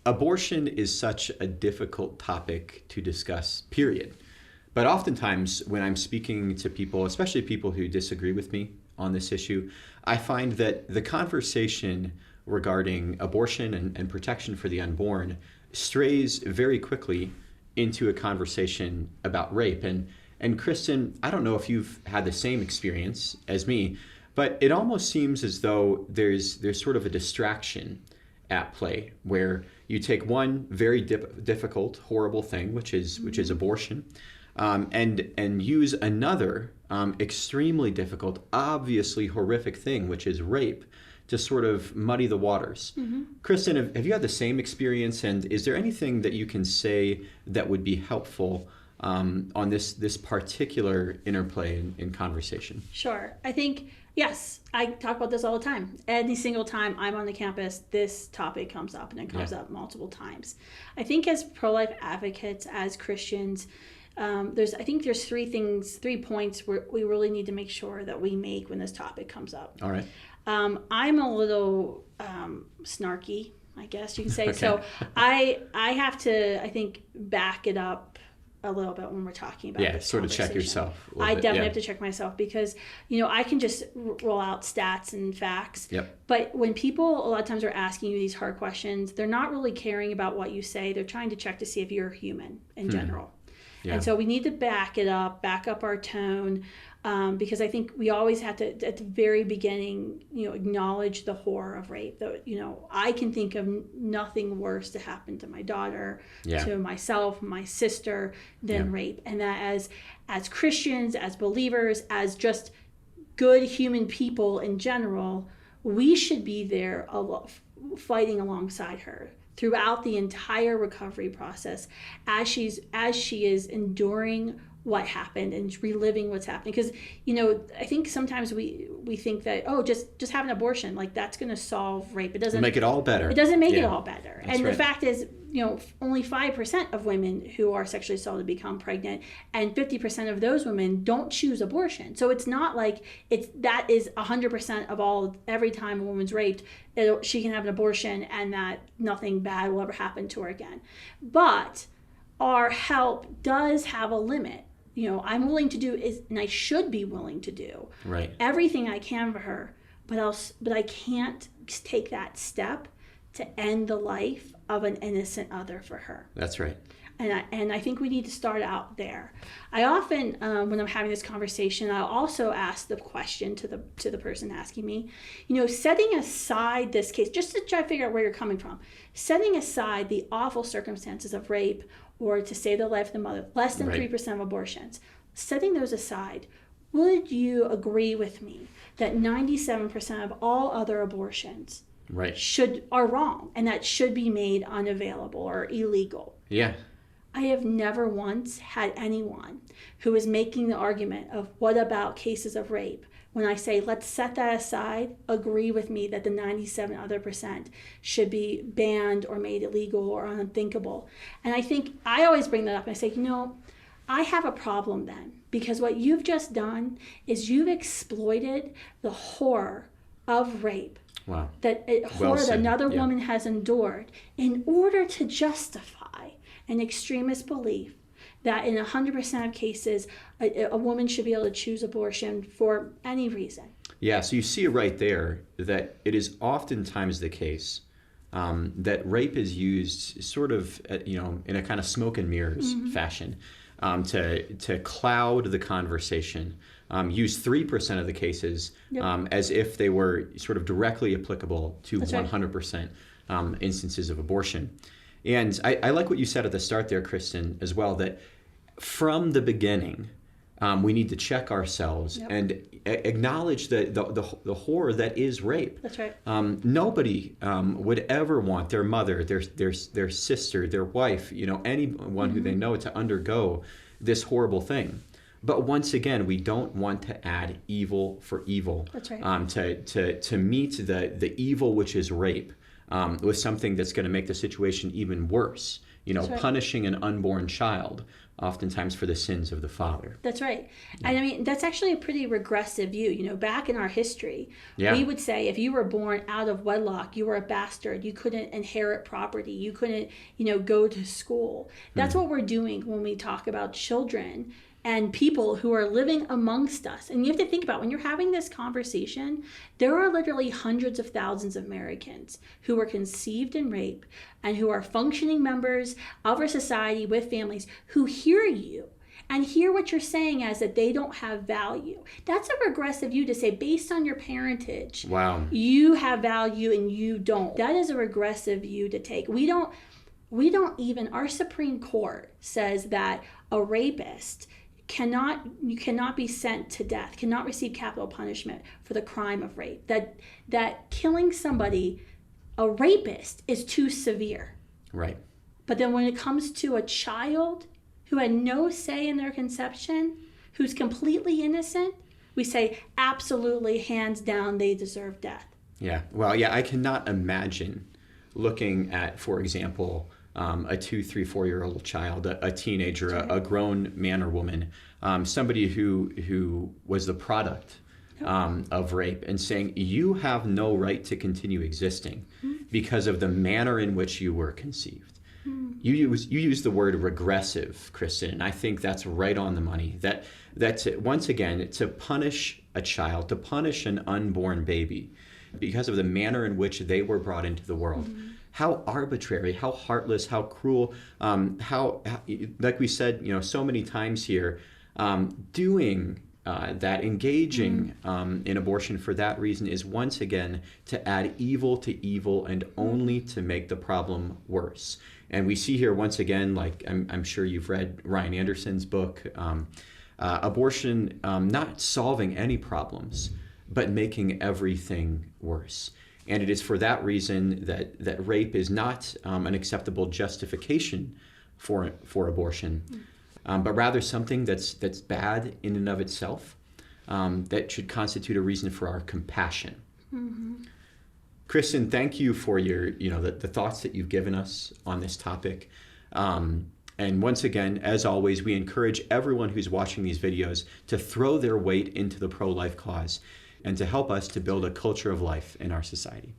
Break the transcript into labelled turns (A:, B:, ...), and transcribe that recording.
A: abortion is such a difficult topic to discuss, period. But oftentimes when I'm speaking to people, especially people who disagree with me on this issue, I find that the conversation regarding abortion and protection for the unborn strays very quickly into a conversation about rape. And Kristan, I don't know if you've had the same experience as me, but it almost seems as though there's sort of a distraction at play where you take one very difficult, horrible thing, which is abortion, and use another extremely difficult, obviously horrific thing, which is rape, to sort of muddy the waters. Kristan, have you had the same experience, and is there anything that you can say that would be helpful on this particular interplay in conversation?
B: Sure. I think, yes, I talk about this all the time. Any single time I'm on the campus, this topic comes up, and it comes up multiple times. I think as pro-life advocates, as Christians, there's three points where we really need to make sure that we make when this topic comes up.
A: All right.
B: I'm a little snarky, I guess you can say. Okay. So I have to, I think, back it up a little bit when we're talking about this
A: sort of check yourself.
B: I definitely have to check myself because, I can just roll out stats and facts.
A: Yep.
B: But when people a lot of times are asking you these hard questions, they're not really caring about what you say. They're trying to check to see if you're human in general. Yeah. And so we need to back up our tone. Because I think we always have to, at the very beginning, acknowledge the horror of rape. I can think of nothing worse to happen to my daughter, to myself, my sister, than rape. And that as Christians, as believers, as just good human people in general, we should be there fighting alongside her throughout the entire recovery process as she is enduring what happened and reliving what's happening. Because, I think sometimes we think that, just have an abortion, like that's going to solve rape. It doesn't
A: make it all better.
B: It doesn't make it all better.
A: That's
B: and
A: right.
B: The fact is, only 5% of women who are sexually assaulted become pregnant, and 50% of those women don't choose abortion. So it's not like that is 100% of every time a woman's raped, she can have an abortion and that nothing bad will ever happen to her again. But our help does have a limit. I'm willing to do and I should be willing to do everything I can for her, but I can't take that step to end the life of an innocent other for her.
A: That's right.
B: And I think we need to start out there. I often, when I'm having this conversation, I'll also ask the question to the person asking me, setting aside this case, just to try to figure out where you're coming from, setting aside the awful circumstances of rape or to save the life of the mother, less than 3% of abortions, setting those aside, would you agree with me that 97% of all other abortions are wrong and that should be made unavailable or illegal?
A: Yeah.
B: I have never once had anyone who is making the argument of what about cases of rape, when I say let's set that aside, agree with me that the 97 other percent should be banned or made illegal or unthinkable. And I think I always bring that up and I say, I have a problem then, because what you've just done is you've exploited the horror of rape.
A: Wow.
B: That another woman has endured in order to justify an extremist belief that in 100% of cases, a woman should be able to choose abortion for any reason.
A: Yeah, so you see right there that it is oftentimes the case that rape is used sort of, in a kind of smoke and mirrors fashion to cloud the conversation. Use 3% of the cases as if they were sort of directly applicable to 100% instances of abortion. And I like what you said at the start there, Kristan, as well, that from the beginning, we need to check ourselves and acknowledge the horror that is rape.
B: That's right.
A: Nobody would ever want their mother, their sister, their wife, anyone who they know to undergo this horrible thing. But once again, we don't want to add evil for evil.
B: That's right.
A: To meet the evil which is rape with something that's going to make the situation even worse.
B: That's right.
A: punishing an unborn child, oftentimes for the sins of the father.
B: That's right. And I mean, that's actually a pretty regressive view. Back in our history, we would say if you were born out of wedlock, you were a bastard. You couldn't inherit property. You couldn't, go to school. That's what we're doing when we talk about children and people who are living amongst us. And you have to think about, when you're having this conversation, there are literally hundreds of thousands of Americans who were conceived in rape and who are functioning members of our society with families who hear you and hear what you're saying as that they don't have value. That's a regressive view to say, based on your parentage,
A: wow,
B: you have value and you don't. That is a regressive view to take. We don't even, our Supreme Court says that a rapist cannot be sent to death, cannot receive capital punishment for the crime of rape. That killing somebody, a rapist, is too severe.
A: Right.
B: But then when it comes to a child who had no say in their conception, who's completely innocent, we say absolutely, hands down, they deserve death.
A: Yeah. Well, yeah, I cannot imagine looking at, for example, a 2, 3, 4-year-old child, a teenager, a grown man or woman, somebody who was the product of rape, and saying, you have no right to continue existing because of the manner in which you were conceived. You use the word regressive, Kristan, and I think that's right on the money. That's once again, to punish a child, to punish an unborn baby because of the manner in which they were brought into the world. How arbitrary, how heartless, how cruel, how like we said, so many times here, doing that, engaging in abortion for that reason is once again to add evil to evil and only to make the problem worse. And we see here once again, like I'm sure you've read Ryan Anderson's book, abortion not solving any problems, but making everything worse. And it is for that reason that rape is not an acceptable justification for abortion, but rather something that's bad in and of itself, that should constitute a reason for our compassion. Kristan, thank you for your the thoughts that you've given us on this topic. And once again, as always, we encourage everyone who's watching these videos to throw their weight into the pro-life cause and to help us to build a culture of life in our society.